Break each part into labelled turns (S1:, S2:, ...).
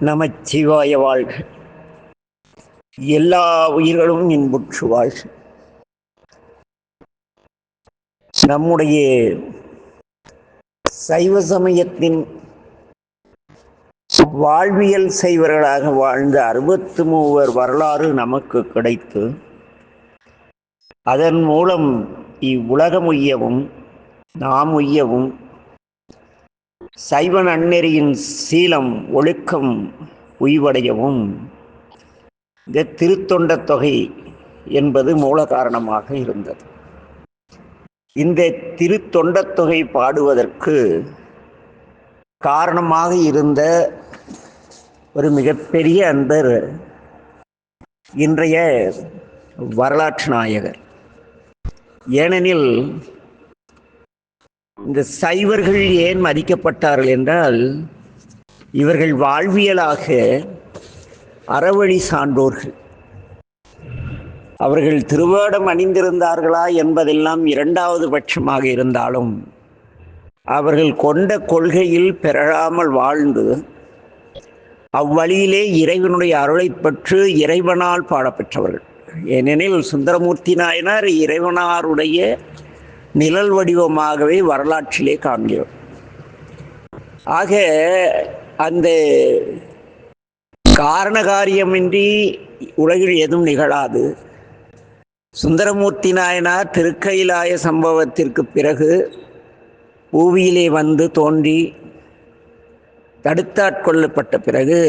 S1: நமச்சிவாய வாழ்க. எல்லா உயிர்களும் இன்புற்று வாழ்க. நம்முடைய சைவ சமயத்தின் வாழ்வியல் செய்வர்களாக வாழ்ந்த 63 வரலாறு நமக்கு கிடைத்து, அதன் மூலம் இவ்வுலகம் உய்யவும் நாம் உய்யவும் சைவ நன்னெறியின் சீலம் ஒழுக்கம் உய்வடையவும் இந்த திருத்தொண்ட தொகை என்பது மூல காரணமாக இருந்தது. இந்த திருத்தொண்ட தொகை பாடுவதற்கு காரணமாக இருந்த ஒரு மிகப்பெரிய அன்பர் இன்றைய வரலாற்று நாயகர். ஏனெனில் இந்த சைவர்கள் ஏன் மதிக்கப்பட்டார்கள் என்றால், இவர்கள் வாழ்வியலாக அறவழி சான்றோர்கள். அவர்கள் திருவேடம் அணிந்திருந்தார்களா என்பதெல்லாம் இரண்டாவது பட்சமாக இருந்தாலும், அவர்கள் கொண்ட கொள்கையில் பெறாமல் வாழ்ந்து அவ்வழியிலே இறைவனுடைய அருளை பெற்று இறைவனால் பாடப்பெற்றவர்கள். ஏனெனில் சுந்தரமூர்த்தி நாயனார் இறைவனாருடைய நிழல் வடிவமாகவே வரலாற்றிலே காண்கிறோம். ஆக அந்த காரணகாரியமின்றி உலகில் எதுவும் நிகழாது. சுந்தரமூர்த்தி நாயனார் திருக்கைலாய சம்பவத்திற்கு பிறகு பூவியிலே வந்து தோன்றி தடுத்தாட்கொள்ளப்பட்ட பிறகு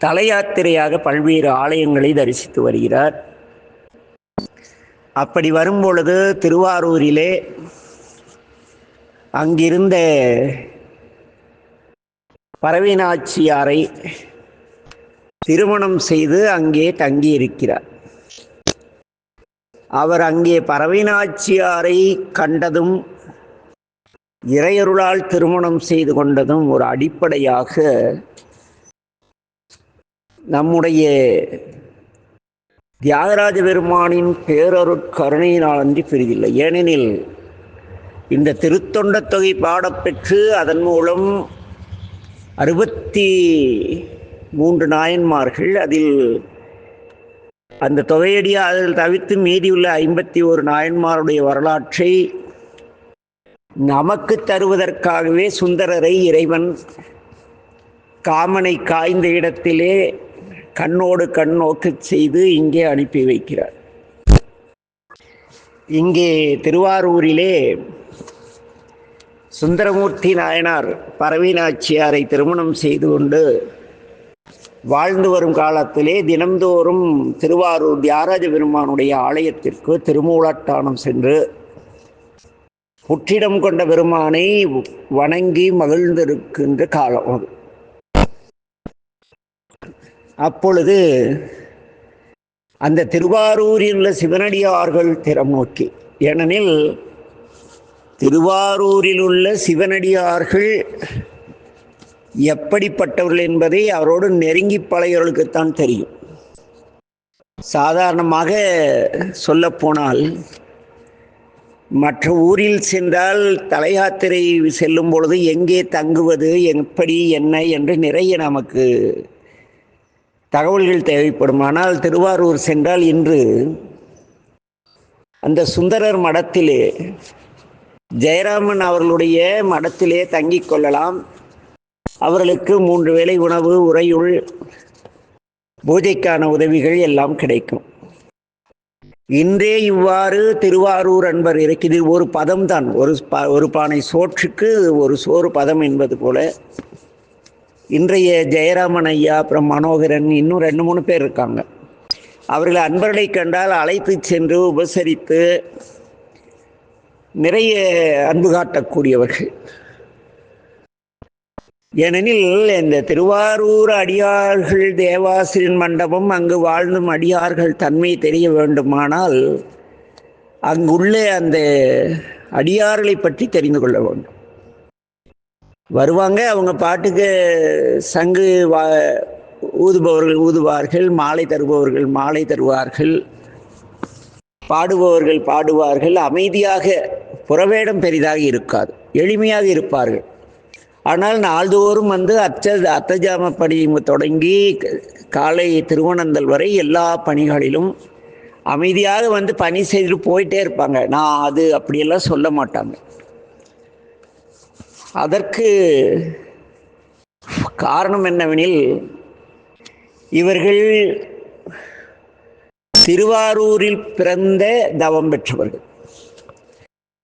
S1: தல யாத்திரையாக பல்வேறு ஆலயங்களை தரிசித்து வருகிறார். அப்படி வரும்பொழுது திருவாரூரிலே அங்கிருந்த பரவினாச்சியாரை திருமணம் செய்து அங்கே தங்கியிருக்கிறார். அவர் அங்கே பரவினாச்சியாரை கண்டதும் இறையருளால் திருமணம் செய்து கொண்டதும் ஒரு அடிப்படையாக நம்முடைய தியாகராஜ பெருமானின் பேரருட்கருணையினால் அன்றி பிரிதில்லை. ஏனெனில் இந்த திருத்தொண்ட தொகை பாடப்பெற்று அதன் மூலம் 63 நாயன்மார்கள், அதில் அந்த தொகையடியார்கள் தவிர்த்து மீதியுள்ள 51 நாயன்மாருடைய வரலாற்றை நமக்கு தருவதற்காகவே சுந்தரரை இறைவன் காமனை காய்ந்த இடத்திலே கண்ணோடு கண் நோக்க செய்து இங்கே அனுப்பி வைக்கிறார். இங்கே திருவாரூரிலே சுந்தரமூர்த்தி நாயனார் பரவினாச்சியாரை திருமணம் செய்து கொண்டு வாழ்ந்து வரும் காலத்திலே தினம்தோறும் திருவாரூர் தியாகராஜ பெருமானுடைய ஆலயத்திற்கு திருமூலட்டானம் சென்று புற்றிடம் கொண்ட பெருமானை வணங்கி மகிழ்ந்திருக்கின்ற காலம் அது. அப்பொழுது அந்த திருவாரூரில் உள்ள சிவனடியார்கள் திறம் நோக்கி, ஏனெனில் திருவாரூரில் உள்ள சிவனடியார்கள் எப்படிப்பட்டவர்கள் என்பதை அவரோடு நெருங்கி பழையவர்களுக்குத்தான் தெரியும். சாதாரணமாக சொல்லப்போனால் மற்ற ஊரில் சென்றால் தல யாத்திரை செல்லும் பொழுது எங்கே தங்குவது, எப்படி என்ன என்று நிறைய நமக்கு தகவல்கள் தேவைப்படும். ஆனால் திருவாரூர் சென்றால் இன்று அந்த சுந்தரர் மடத்திலே ஜெயராமன் அவர்களுடைய மடத்திலே தங்கிக் கொள்ளலாம். அவர்களுக்கு 3 வேளை உணவு, உறையுள், பூஜைக்கான உதவிகள் எல்லாம் கிடைக்கும். இன்றே இவ்வாறு திருவாரூர் அன்பர் இருக்குது. ஒரு பதம் தான், ஒரு பானை சோற்றுக்கு ஒரு சோறு பதம் என்பது போல இன்றைய ஜெயராமன் ஐயா, அப்புறம் மனோகரன், இன்னும் 2-3 பேர் இருக்காங்க. அவர்கள் அன்பர்களை கண்டால் அழைத்து சென்று உபசரித்து நிறைய அன்பு காட்டக்கூடியவர்கள். ஏனெனில் இந்த திருவாரூர் அடியார்கள் தேவாசிரியன் மண்டபம், அங்கு வாழ்ந்தும் அடியார்கள் தன்மை தெரிய வேண்டுமானால் அங்குள்ள அந்த அடியார்களை பற்றி தெரிந்து கொள்ள வேண்டும். வருவாங்க, அவங்க பாட்டுக்கு சங்கு ஊதுபவர்கள் ஊதுவார்கள், மாலை தருபவர்கள் மாலை தருவார்கள், பாடுபவர்கள் பாடுவார்கள். அமைதியாக, புறவேடம் பெரிதாக இருக்காது, எளிமையாக இருப்பார்கள். ஆனால் நாள்தோறும் வந்து அர்த்தஜாம பணி தொடங்கி காலை திருவனந்தல் வரை எல்லா பணிகளிலும் அமைதியாக வந்து பணி செய்துட்டு போயிட்டே இருப்பாங்க. நான் அது அப்படியெல்லாம் சொல்ல மாட்டாங்க. அதற்கு காரணம் என்னவெனில், இவர்கள் திருவாரூரில் பிறந்த தவம் பெற்றவர்கள்.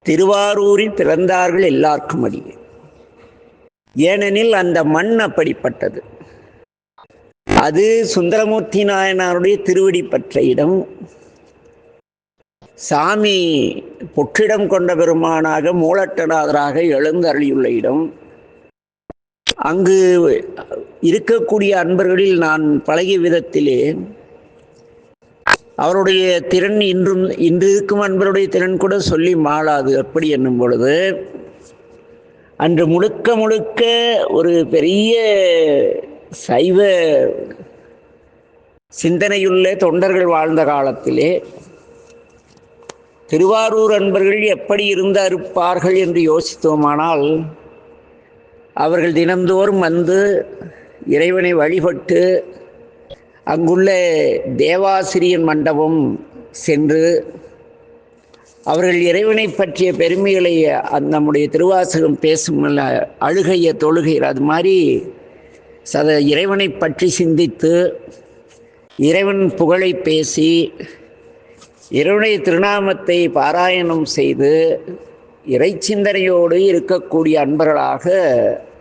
S1: திருவாரூரில் பிறந்தார்கள் எல்லாருக்கும் அறிய. ஏனெனில் அந்த மண் அப்படிப்பட்டது. அது சுந்தரமூர்த்தி நாயனாருடைய திருவடி பற்ற இடம். சாமி பொற்றிடம் கொண்ட பெருமானாக மூலட்டநாதராக எழுந்தருளியுள்ள இடம். அங்கு இருக்கக்கூடிய அன்பர்களில் நான் பழகிய விதத்திலே அவருடைய திறன் இன்று இருக்கும் அன்பருடைய திறன் கூட சொல்லி மாளாது. எப்படி என்னும் பொழுது, அன்று முழுக்க முழுக்க ஒரு பெரிய சைவ சிந்தனையுள்ள தொண்டர்கள் வாழ்ந்த காலத்திலே திருவாரூர் அன்பர்கள் எப்படி இருப்பார்கள் என்று யோசித்தோமானால், அவர்கள் தினந்தோறும் வந்து இறைவனை வழிபட்டு அங்குள்ள தேவாசிரியன் மண்டபம் சென்று அவர்கள் இறைவனை பற்றிய பெருமைகளை நம்முடைய திருவாசகம் பேசும் அழுகைய தொழுகையில் அது மாதிரி இறைவனை பற்றி சிந்தித்து இறைவன் புகழை பேசி இறைவனுடைய திருநாமத்தை பாராயணம் செய்து இறை சிந்தனையோடு இருக்கக்கூடிய அன்பர்களாக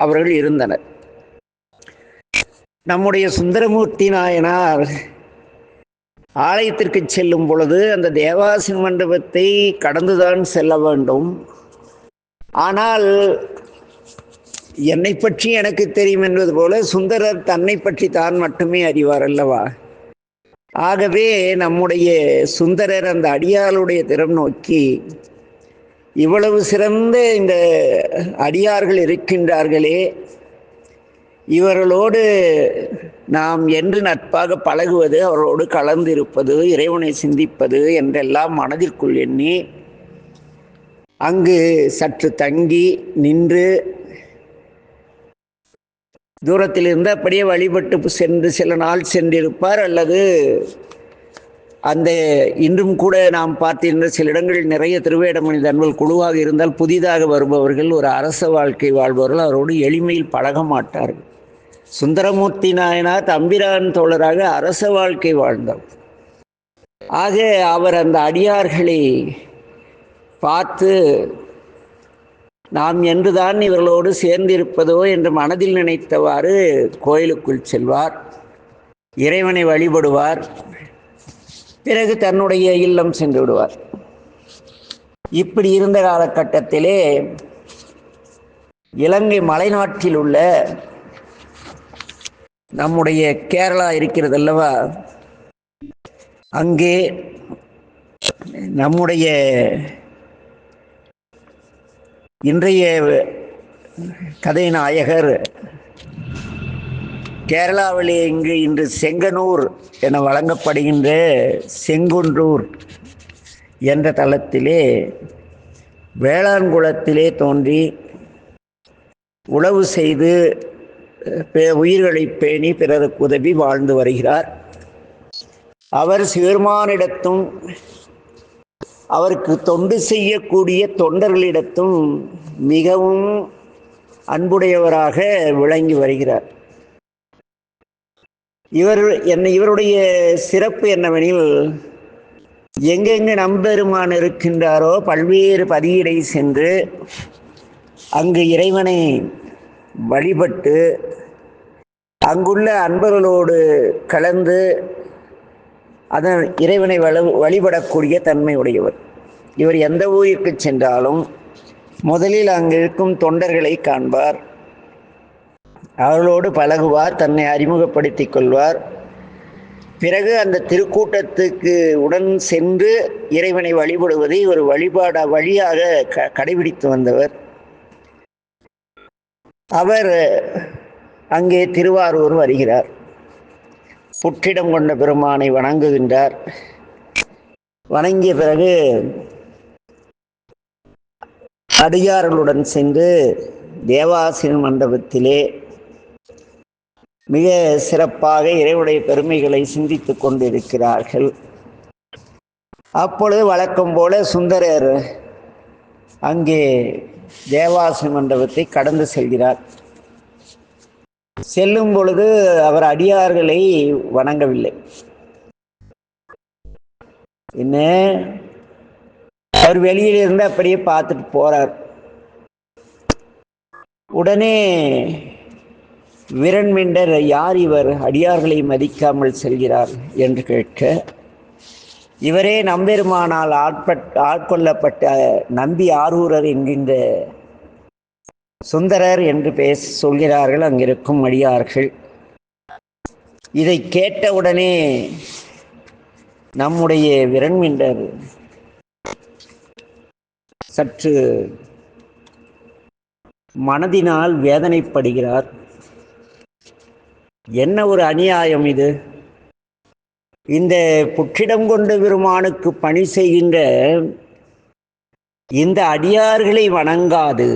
S1: அவர்கள் இருந்தனர். நம்முடைய சுந்தரமூர்த்தி நாயனார் ஆலயத்திற்கு செல்லும் பொழுது அந்த தேவாசின் மண்டபத்தை கடந்துதான் செல்ல வேண்டும். ஆனால் என்னை பற்றி எனக்கு தெரியும் என்பது போல சுந்தரர் தன்னை பற்றி தான் மட்டுமே அறிவார் அல்லவா? ஆகவே நம்முடைய சுந்தரர் அந்த அடியாருடைய திறம் நோக்கி, இவ்வளவு சிறந்த இந்த அடியார்கள் இருக்கின்றார்களே, இவர்களோடு நாம் என்று நட்பாக பழகுவது, அவர்களோடு கலந்திருப்பது, இறைவனை சிந்திப்பது என்றெல்லாம் மனதிற்குள் எண்ணி அங்கு சற்று தங்கி நின்று தூரத்தில் இருந்து அப்படியே வழிபட்டு சென்று சில நாள் சென்றிருப்பார். அல்லது அந்த இன்றும் கூட நாம் பார்த்திருந்த சில இடங்களில் நிறைய திருவேடமணி தன்வல் குழுவாக இருந்தால் புதிதாக வருபவர்கள் ஒரு அரச வாழ்க்கை வாழ்பவர்கள் அவரோடு எளிமையில் பழக மாட்டார்கள். சுந்தரமூர்த்தி நாயனார் தம்பிரான் தோழராக அரச வாழ்க்கை வாழ்ந்தார். ஆக அவர் அந்த அடியார்களை பார்த்து நாம் என்றுதான் இவர்களோடு சேர்ந்திருப்பதோ என்று மனதில் நினைத்தவாறு கோயிலுக்குள் செல்வார், இறைவனை வழிபடுவார், பிறகு தன்னுடைய இல்லம் சென்று விடுவார். இப்படி இருந்த காலகட்டத்திலே இலங்கை மலைநாட்டில் உள்ள நம்முடைய கேரளா இருக்கிறது அல்லவா, அங்கே நம்முடைய இன்றைய கதை நாயகர் கேரளாவிலே இன்று செங்கனூர் என வழங்கப்படுகின்ற செங்குன்றூர் என்ற தலத்திலே வேளாண்குளத்திலே தோன்றி உழவு செய்து உயிர்களை பேணி பிறருக்கு உதவி வாழ்ந்து வருகிறார். அவர் சிவருமானிடத்தும் அவருக்கு தொண்டு செய்யக்கூடிய தொண்டர்களிடத்தும் மிகவும் அன்புடையவராக விளங்கி வருகிறார். இவருடைய சிறப்பு என்னவெனில், எங்கெங்கு நம்பெருமான் இருக்கின்றாரோ பல்வேறு பதியிடை சென்று அங்கு இறைவனை வழிபட்டு அங்குள்ள அன்பர்களோடு கலந்து அதன் இறைவனை வழிபடக்கூடிய தன்மை உடையவர். இவர் எந்த ஊருக்கு சென்றாலும் முதலில் அங்கு இருக்கும் தொண்டர்களை காண்பார், அவர்களோடு பழகுவார், தன்னை அறிமுகப்படுத்திக் கொள்வார். பிறகு அந்த திருக்கூட்டத்துக்கு உடன் சென்று இறைவனை வழிபடுவதை ஒரு வழியாக கடைபிடித்து வந்தவர். அவர் அங்கே திருவாரூர் வருகிறார். புற்றிடம் கொண்ட பெருமானை வணங்குகின்றார். வணங்கிய பிறகு அடியார்களுடன் சென்று தேவாசிரிய மண்டபத்திலே மிக சிறப்பாக இறைவனுடைய பெருமைகளை சிந்தித்து கொண்டிருக்கிறார்கள். அப்பொழுது வழக்கம் போல சுந்தரர் அங்கே தேவாசிரிய மண்டபத்தை கடந்து செல்கிறார். செல்லும் பொழுது அவர் அடியார்களை வணங்கவில்லை. என்ன, அவர் வெளியிலிருந்து அப்படியே பார்த்துட்டு போறார். உடனே விரண்மிண்டர், யார் இவர் அடியார்களை மதிக்காமல் செல்கிறார் என்று கேட்க, இவரே நம்பெருமானால் ஆட்கொள்ளப்பட்ட நம்பி ஆரூரர் என்கின்ற சுந்தரர் என்று சொல்கிறார்கள் அங்கிருக்கும் அடியார்கள். இதை கேட்டவுடனே நம்முடைய விரண்மிண்டர் சற்று மனதினால் வேதனைப்படுகிறார். என்ன ஒரு அநியாயம் இது! இந்த புற்றிடம் கொண்ட பெருமானுக்கு பணி செய்கின்ற இந்த அடியார்களை வணங்காது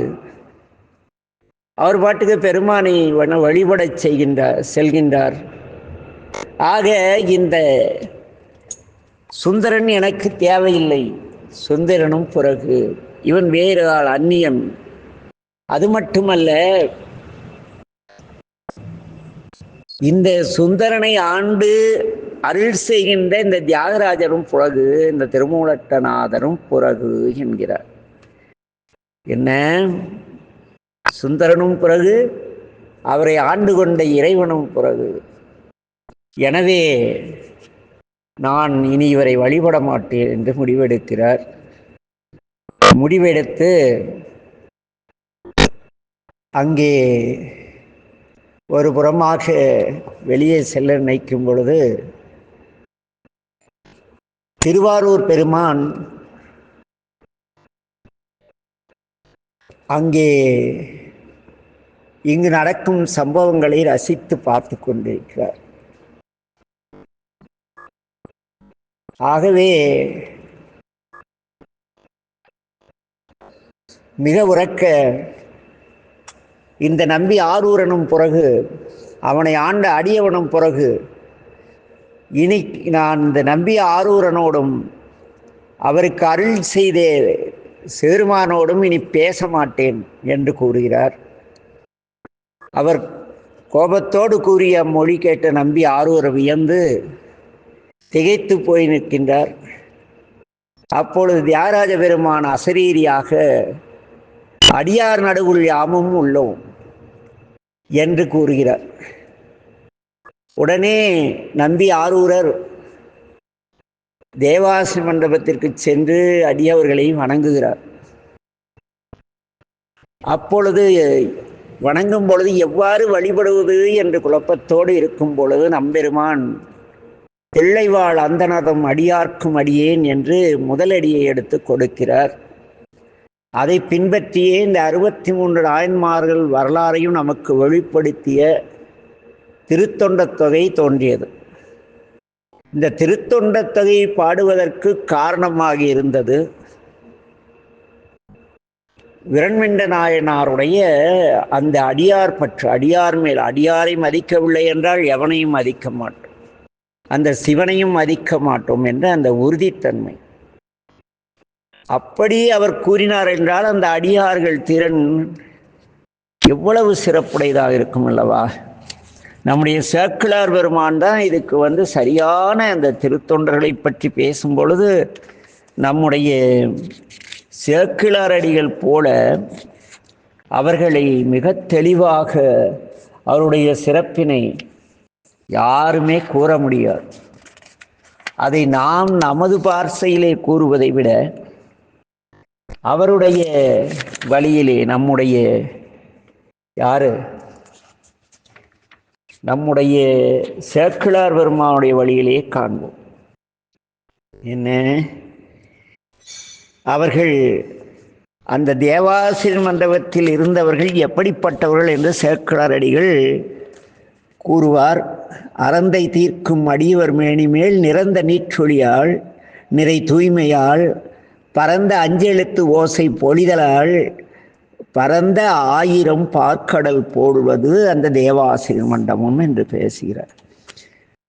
S1: அவர் பாட்டுக்கு பெருமானை வழிபடச் செல்கின்றார். ஆக இந்த சுந்தரன் எனக்கு தேவையில்லை, சுந்தரனும் பிறகு இவன் வேறு ஆள், அந்நியன். அது மட்டுமல்ல, இந்த சுந்தரனை ஆண்டு அருள் செய்கின்ற இந்த தியாகராஜரும் புறகு, இந்த திருமூலட்டநாதரும் புறகு என்கிறார். என்ன, சுந்தரனும் பிறகு, அவரை ஆண்டு கொண்ட இறைவனும் பிறகு. எனவே நான் இனி இவரை வழிபட மாட்டேன் என்று முடிவெடுக்கிறார். முடிவெடுத்து அங்கே ஒரு புறமாக வெளியே செல்ல நினைக்கும் பொழுது திருவாரூர் பெருமான் அங்கே இங்கு நடக்கும் சம்பவங்களை ரசித்து பார்த்து கொண்டிருக்கிறார். ஆகவே மிக உரக்க இந்த நம்பி ஆரூரனும் பிறகு, அவனை ஆண்ட அடியவனும் பிறகு, இனி நான் இந்த நம்பி ஆரூரனோடும் அவருக்கு அருள் செய்த சேருமானோடும் இனி பேச மாட்டேன் என்று கூறுகிறார். அவர் கோபத்தோடு கூறிய மொழி கேட்ட நம்பி ஆரூர வியந்து திகைத்து போய் நிற்கின்றார். அப்பொழுது தியாகராஜ பெருமான் அசரீரியாக, அடியார் நடுவுள் யாமும் உள்ளோம் என்று கூறுகிறார். உடனே நம்பி ஆரூரர் தேவாசி மண்டபத்திற்கு சென்று அடியவர்களை வணங்குகிறார். அப்பொழுது வணங்கும் பொழுது எவ்வாறு வழிபடுவது என்று குழப்பத்தோடு இருக்கும் பொழுது நம்பெருமான் பிள்ளைவாழ் அந்தனதம் அடியார்க்கும் அடியேன் என்று முதலடியை எடுத்து கொடுக்கிறார். அதை பின்பற்றியே இந்த 63 நாயன்மார்கள் வரலாறையும் நமக்கு வெளிப்படுத்திய திருத்தொண்டத் தொகை தோன்றியது. இந்த திருத்தொண்டத் தொகை பாடுவதற்கு காரணமாக இருந்தது விரண்மிண்ட நாயனாருடைய அந்த அடியார் பற்று. அடியார் மேல், அடியாரை மதிக்கவில்லை என்றால் எவனையும் மதிக்க மாட்டோம், அந்த சிவனையும் மதிக்க மாட்டோம் என்ற அந்த உறுதித்தன்மை. அப்படி அவர் கூறினார் என்றால் அந்த அடியார்கள் திறன் எவ்வளவு சிறப்புடையதாக இருக்கும் அல்லவா. நம்முடைய சேக்கிழார் பெருமான் தான் இதுக்கு சரியான அந்த திருத்தொண்டர்களை பற்றி பேசும் பொழுது நம்முடைய சேக்கிழார் அடிகள் போல அவர்களை மிக தெளிவாக அவருடைய சிறப்பினை யாருமே கூற முடியாது. அதை நாம் நமது பார்சையிலே கூறுவதை விட அவருடைய வழியிலே நம்முடைய சேக்கிழார் பெருமானுடைய வழியிலே காண்போம். என்ன, அவர்கள் அந்த தேவாசிரிய மண்டபத்தில் இருந்தவர்கள் எப்படிப்பட்டவர்கள் என்று சேக்கிழார் அடிகள் கூறுவார். அறந்தை தீர்க்கும் அடியவர் மேனி மேல் நிறந்த நீற்றொழியால் நிறை தூய்மையால் பரந்த அஞ்செழுத்து ஓசை பொழிதலால் பரந்த 1000 பார்க்கடல் போடுவது அந்த தேவாசிரிய மண்டபம் என்று பேசுகிறார்.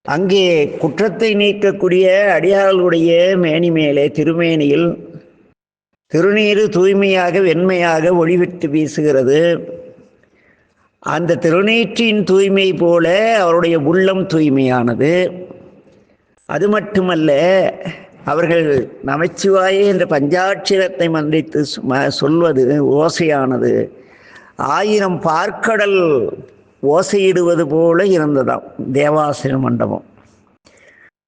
S1: அங்கே குற்றத்தை நீக்கக்கூடிய அடியார்களுடைய மேனி மேலே திருமேனியில் திருநீரு தூய்மையாக வெண்மையாக ஒளிவிட்டு வீசுகிறது. அந்த திருநீற்றின் தூய்மை போல அவருடைய உள்ளம் தூய்மையானது. அது மட்டுமல்ல, அவர்கள் நமச்சிவாயே என்ற பஞ்சாட்சரத்தை மந்திரித்து சொல்வது ஓசையானது 1000 பார்க்கடல் ஓசையிடுவது போல இருந்ததாம் தேவாசிர மண்டபம்.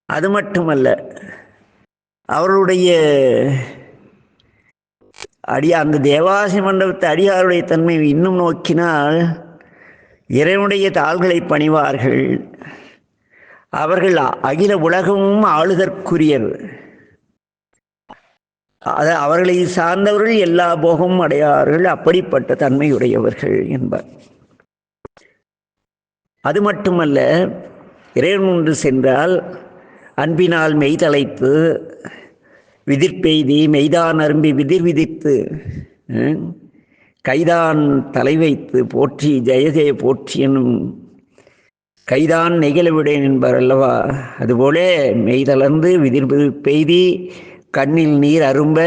S1: அது மட்டுமல்ல, அவருடைய அந்த தேவாசிர மண்டபத்தை அடியாருடைய தன்மை இன்னும் நோக்கினால் இறைவனுடைய தாள்களை பணிவார்கள். அவர்கள் அகில உலகமும் ஆளுதற்குரியர். அவர்களை சார்ந்தவர்கள் எல்லா போகமும் அடையார்கள். அப்படிப்பட்ட தன்மையுடையவர்கள் என்பார். அது மட்டுமல்ல, இறைவன் ஒன்று சென்றால் அன்பினால் மெய்தலைத்து விதிர்பெய்தி மெய்தான் அரும்பி விதிர் விதித்து கைதான் தலை வைத்து போற்றி ஜெய ஜெய போற்றி என்னும் கைதான் நெகிழவிடேன் என்பார் அல்லவா. அதுபோல மெய்தளர்ந்து விதிர் பெய்தி கண்ணில் நீர் அரும்ப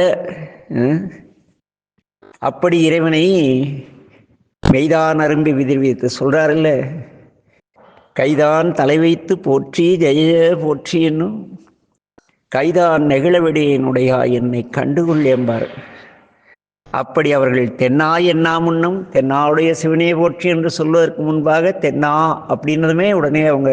S1: அப்படி இறைவனை மெய்தான் அரும்பி விதிர் விதித்து சொல்றாருல்ல. கைதான் தலை வைத்து போற்றி ஜெய போற்றி என்னும் கைதான் நெகிழவிடேனுடையா என்னை கண்டுகொள் என்பார். அப்படி அவர்கள் தென்னா என்னா முன்னும் தென்னாவுடைய சிவனே போற்றி என்று சொல்வதற்கு முன்பாக தென்னா அப்படின்னதுமே உடனே அவங்க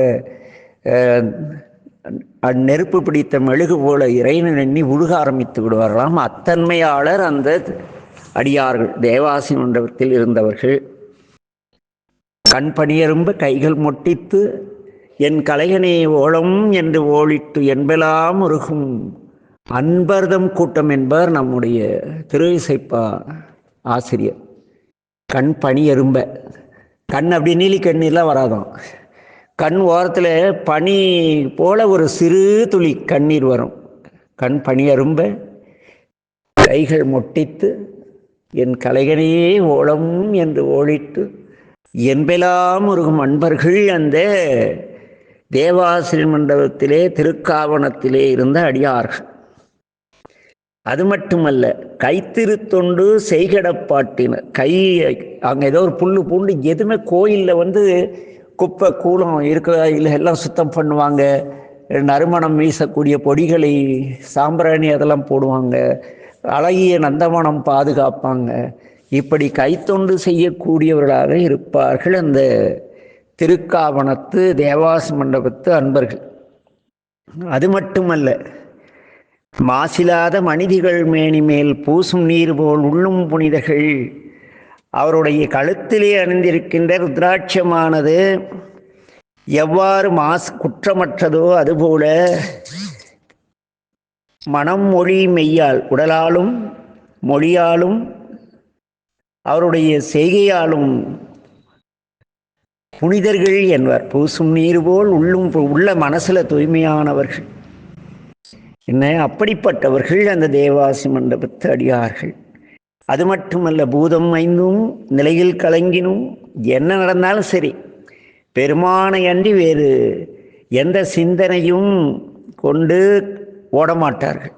S1: நெருப்பு பிடித்த மெழுகு போல இறைவனை எண்ணி உழுக ஆரம்பித்து விடுவார்களாம். அத்தன்மையாளர் அந்த அடியார்கள் தேவாசி மண்டபத்தில் இருந்தவர்கள். கண் பணியரும்ப கைகள் மொட்டித்து என் கலைகனே ஓளம் என்று ஓளிட்டு என்பெல்லாம் உருகும் அன்பர்தம் கூட்டம் என்பார் நம்முடைய திருவிசைப்பா ஆசிரியர். கண் பனி எறும்ப, கண் அப்படி நீலி கண்ணீர்லாம் வராதான், கண் ஓரத்தில் பனி போல ஒரு சிறு துளி கண்ணீர் வரும். கண் பனி அரும்ப கைகள் மொட்டித்து என் கலைகனையே ஓளம் என்று ஓளிட்டு என்பெல்லாம் உருகும் அன்பர்கள் அந்த தேவாசிரிய மண்டபத்திலே திருக்காவணத்திலே இருந்த அடியார்கள். அது மட்டுமல்ல, கைத்திருத்தொண்டு செய்கடப்பாட்டினர். அங்கே ஏதோ ஒரு புல்லு பூண்டு எதுவுமே கோயிலில் குப்பை கூலம் இருக்க இல்லை எல்லாம் சுத்தம் பண்ணுவாங்க. நறுமணம் வீசக்கூடிய பொடிகளை சாம்பிராணி அதெல்லாம் போடுவாங்க. அழகிய நந்தவனம் பாதுகாப்பாங்க. இப்படி கைத்தொண்டு செய்யக்கூடியவர்களாக இருப்பார்கள் அந்த திருக்காவணத்து தேவாசி மண்டபத்து அன்பர்கள். அது மட்டுமல்ல, மாசிலாத மனிதிகள் மேனி மேல் பூசும் நீர் போல் உள்ளும் புனிதர்கள். அவருடைய கழுத்திலே அணிந்திருக்கின்ற ருத்ராட்சமானது எவ்வாறு குற்றமற்றதோ அதுபோல மனம் மொழி மெய்யால் உடலாலும் மொழியாலும் அவருடைய செய்கையாலும் புனிதர்கள் என்பார். பூசும் நீர் போல் உள்ள மனசுல தூய்மையானவர்கள். என்ன அப்படிப்பட்டவர்கள் அந்த தேவாசி மண்டபத்து அடியார்கள். அது மட்டுமல்ல, பூதம் 5 நிலையில் கலங்கினும் என்ன நடந்தாலும் சரி பெருமானை அன்றி வேறு எந்த சிந்தனையும் கொண்டு ஓடமாட்டார்கள்.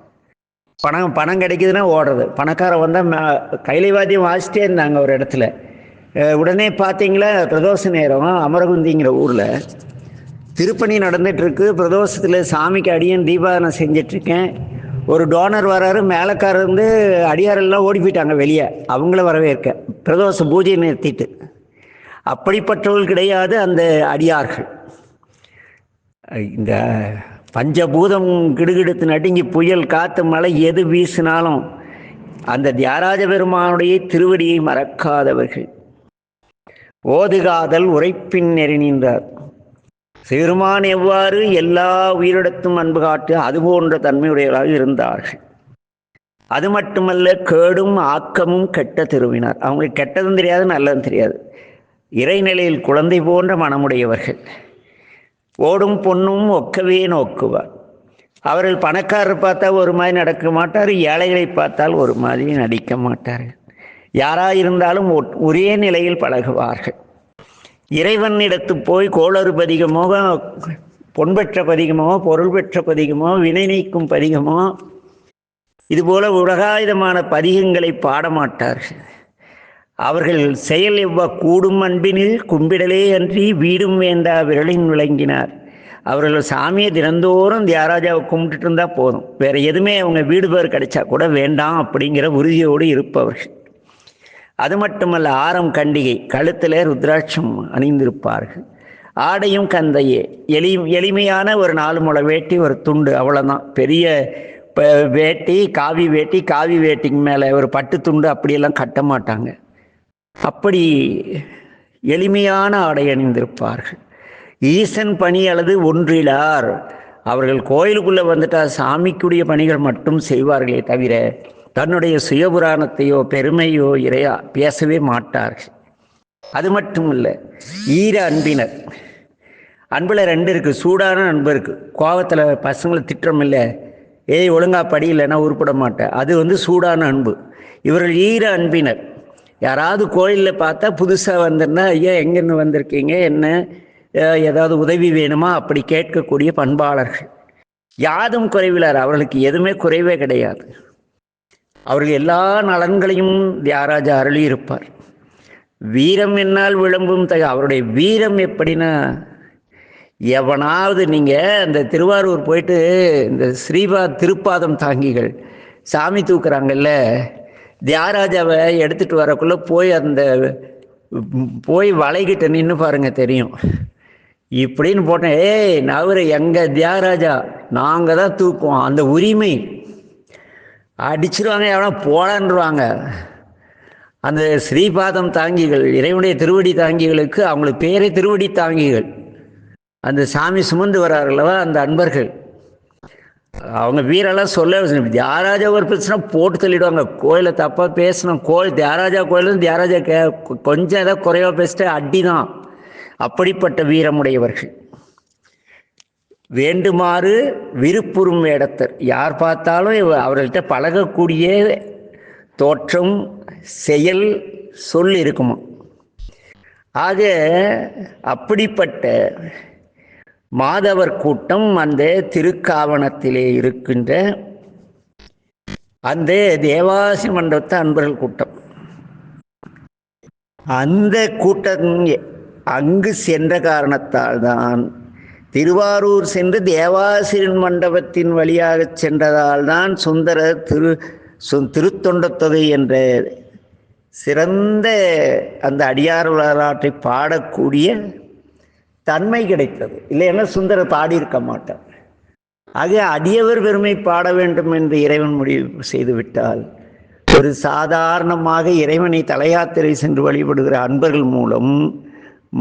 S1: பணம் கிடைக்குதுன்னா ஓடுறது. பணக்காரன் வந்தால் கைலைவாத்தியம் வாசிச்சிட்டே இருந்தாங்க ஒரு இடத்துல. உடனே பார்த்தீங்களா, பிரதோஷ நேரம் அமரகுந்திங்கிற ஊரில் திருப்பணி நடந்துகிட்ருக்கு. பிரதோஷத்தில் சாமிக்கு அடியன் தீபாவனம் செஞ்சிட்ருக்கேன். ஒரு டோனர் வராரு, மேலக்காரர் அடியாரெல்லாம் ஓடி போயிட்டாங்க வெளியே, அவங்கள வரவேற்க பிரதோஷ பூஜையை நிறுத்திட்டு. அப்படிப்பட்டவர்கள் கிடையாது அந்த அடியார்கள். இந்த பஞ்சபூதம் கிடுகிடுத்து நடுங்கி புயல் காற்று மழை எது வீசினாலும் அந்த தியாகராஜ பெருமானுடைய திருவடியை மறக்காதவர்கள். ஓதுகாதல் உரைப்பின் நெறி நின்றார். சிறுமான் எவ்வாறு எல்லா உயிரிடத்தும் அன்பு காட்டு அதுபோன்ற தன்மையுடையவர்களாக இருந்தார்கள். அது மட்டுமல்ல, கேடும் ஆக்கமும் கெட்ட திருவினார். அவங்களுக்கு கெட்டதும் தெரியாது நல்லதும் தெரியாது. இறைநிலையில் குழந்தை போன்ற மனமுடையவர்கள். ஓடும் பொண்ணும் ஒக்கவே நோக்குவார். அவர்கள் பணக்காரர் பார்த்தா ஒரு மாதிரி நடக்க மாட்டார், ஏழைகளை பார்த்தால் ஒரு மாதிரி நடிக்க மாட்டார்கள். யாராயிருந்தாலும் ஒரே நிலையில் பழகுவார்கள். இறைவனிடத்து போய் கோளறு பதிகமோ, பொன்பெற்ற பதிகமோ, பொருள் பெற்ற பதிகமோ, வினை நீக்கும் பதிகமோ, இதுபோல உலகாயுதமான பதிகங்களை பாடமாட்டார்கள். அவர்கள் செயல் கூடும் அன்பினில் கும்பிடலே அன்றி வீடும் வேண்டா விரலின் விளங்கினார். அவர்கள் சாமியை தினந்தோறும் தியாகராஜாவை கும்பிட்டுட்டு இருந்தால் போதும், வேற எதுவுமே அவங்க வீடு பேர் கிடைச்சா கூட வேண்டாம் அப்படிங்கிற உறுதியோடு இருப்பவர்கள். அது மட்டுமல்ல, ஆரம் கண்டிகை, கழுத்தில் ருத்ராட்சம் அணிந்திருப்பார்கள். ஆடையும் கந்தையே, எளிமையான ஒரு 4 முழ வேட்டி, ஒரு துண்டு, அவ்வளோதான். பெரிய வேட்டி, காவி வேட்டிக்கு மேலே ஒரு பட்டு துண்டு அப்படியெல்லாம் கட்ட மாட்டாங்க. அப்படி எளிமையான ஆடை அணிந்திருப்பார்கள். ஈசன் பணி அல்லது ஒன்றிலார். அவர்கள் கோயிலுக்குள்ளே வந்துட்டால் சாமிக்குரிய பணிகள் மட்டும் செய்வார்களே தவிர தன்னுடைய சுயபுராணத்தையோ பெருமையோ இறையா பேசவே மாட்டார்கள். அது மட்டும் இல்லை, ஈர அன்பினர். அன்பில் 2 இருக்குது. சூடான அன்பு இருக்குது. கோபத்தில் பசங்களை திட்டம் இல்லை, ஏய் ஒழுங்கா படி, இல்லைன்னா உருப்பட மாட்டேன், அது சூடான அன்பு. இவர்கள் ஈர அன்பினர். யாராவது கோயிலில் பார்த்தா புதுசாக வந்திருந்தா, ஐயா எங்கேருந்து வந்திருக்கீங்க, என்ன ஏதாவது உதவி வேணுமா, அப்படி கேட்கக்கூடிய பண்பாளர்கள். யாதும் குறைவிலார். அவர்களுக்கு எதுவுமே குறைவே கிடையாது. அவர்கள் எல்லா நலன்களையும் தியாகராஜா அருளி இருப்பார். வீரம் என்னால் விளம்பும் அவருடைய வீரம் எப்படின்னா, எவனாவது நீங்கள் அந்த திருவாரூர் போயிட்டு இந்த திருப்பாதம் தாங்கிகள் சாமி தூக்குறாங்கல்ல, தியாகராஜாவை எடுத்துகிட்டு வரக்குள்ளே போய் வளைகிட்ட நின்று பாருங்க, தெரியும். இப்படின்னு போட்டேன், ஏய் நவரு எங்கள் தியாகராஜா, நாங்கள் தான் தூக்குவோம், அந்த உரிமை அடிச்சிருவாங்க, எவனா போலான்ருவாங்க. அந்த ஸ்ரீபாதம் தாங்கிகள், இறைவனுடைய திருவடி தாங்கிகளுக்கு அவங்களுக்கு பேரே திருவடி தாங்கிகள். அந்த சாமி சுமந்து வர்றார்களவா அந்த அன்பர்கள், அவங்க வீரெல்லாம் சொல்ல, தியாகராஜா ஒரு பிரச்சனை போட்டு தள்ளிடுவாங்க. கோயிலை தப்பாக பேசணும், தியாகராஜா கோயிலும் தியாகராஜா கொஞ்சம் ஏதாவது குறைவாக பேசிட்டு அடி தான். அப்படிப்பட்ட வீரமுடையவர்கள். வேண்டுமாறு விருப்புறும் வேடத்தர். யார் பார்த்தாலும் அவர்கள்ட்ட பழகக்கூடிய தோற்றம், செயல், சொல் இருக்குமா. ஆக அப்படிப்பட்ட மாதவர் கூட்டம் அந்த திருக்காவணத்திலே இருக்கின்ற அந்த தேவாசி மண்டபத்து அன்பர்கள் கூட்டம். அந்த கூட்டம் அங்கு சென்ற காரணத்தால் தான், திருவாரூர் சென்று தேவாசிரியன் மண்டபத்தின் வழியாக சென்றதால் தான் சுந்தரர் திருத்தொண்டத் தொகை என்ற சிறந்த அந்த அடியார் வரலாற்றை பாடக்கூடிய தன்மை கிடைத்தது. இல்லைன்னா சுந்தரர் பாடியிருக்க மாட்டார். ஆக அடியவர் பெருமை பாட வேண்டும் என்று இறைவன் முடிவு செய்துவிட்டால், ஒரு சாதாரணமாக இறைவனை தலையாத்திரை சென்று வழிபடுகிற அன்பர்கள் மூலம்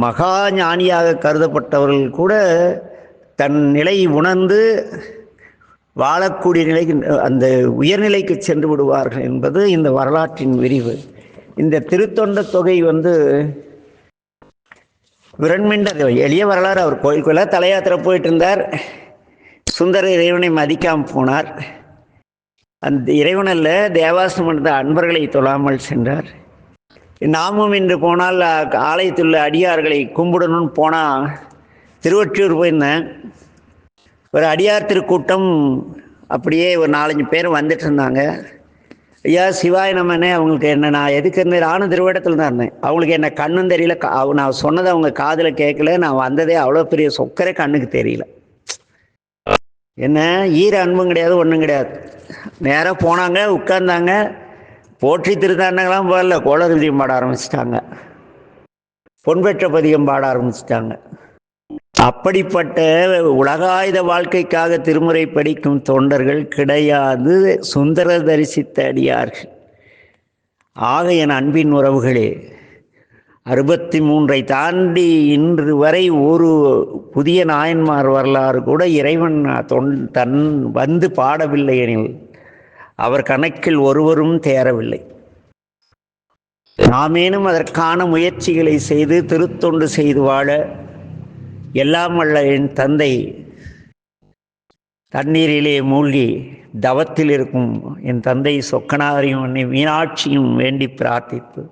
S1: மகா ஞானியாக கருதப்பட்டவர்கள் கூட தன் நிலை உணர்ந்து வாழக்கூடிய நிலைக்கு, அந்த உயர்நிலைக்கு சென்று விடுவார்கள் என்பது இந்த வரலாற்றின் விரிவு. இந்த திருத்தொண்ட தொகை விரண்மிண்டர் எளிய வரலாறு. அவர் கோயிலுக்குள்ள தலையாத்திரை போயிட்டு இருந்தார். சுந்தர இறைவனை மதிக்காமல் போனார். அந்த இறைவனல்ல, தேவாசம் மண்டப அன்பர்களை தொழாமல் சென்றார். நாமும் இன்று போனால் ஆலயத்தில் அடியார்களை கும்பிடணும்னு போனால், திருவொற்றியூர் போயிருந்தேன். ஒரு அடியார் திருக்கூட்டம் அப்படியே ஒரு 4-5 பேர் வந்துட்டு இருந்தாங்க. ஐயா சிவாய நம்மனே, அவங்களுக்கு என்ன, நான் எதுக்கு இருந்தேன், நானும் திருவிடத்தில் தான் இருந்தேன். அவங்களுக்கு என்ன கண்ணும் தெரியல, நான் சொன்னதை அவங்க காதில் கேட்கல. நான் வந்ததே அவ்வளோ பெரிய சொக்கரே கண்ணுக்கு தெரியல. என்ன ஈர அன்பும் கிடையாது, ஒன்றும் கிடையாது. நேராக போனாங்க, உட்கார்ந்தாங்க. போற்றி திருத்தாண்டங்களாம் போகல, கோளறுதியம் பாட ஆரம்பிச்சிட்டாங்க, பொன்பெற்ற பதிகம் பாட ஆரம்பிச்சிட்டாங்க. அப்படிப்பட்ட உலகாயுத வாழ்க்கைக்காக திருமுறை படிக்கும் தொண்டர்கள் கிடையாது, சுந்தர தரிசித்த அடியார்கள். ஆக என் அன்பின் உறவுகளே, 63 தாண்டி இன்று வரை ஒரு புதிய நாயன்மார் வரலாறு கூட இறைவன் தன் வந்து பாடவில்லை எனில் அவர் கணக்கில் ஒருவரும் தேரவில்லை. நாமேனும் அதற்கான முயற்சிகளை செய்து திருத்தொண்டு செய்து வாழ எல்லாம் வல்ல என் தந்தை தண்ணீரிலே மூழ்கி தவத்தில் இருக்கும் என் தந்தை சொக்கநாதரையும் அன்னை மீனாட்சியும் வேண்டி பிரார்த்தித்து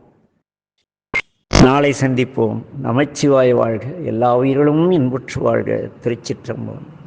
S1: நாளை சந்திப்போம். நமச்சிவாய வாழ்க. எல்லா உயிர்களும் இன்புற்று வாழ்க. திருச்சிற்றம்பலம்.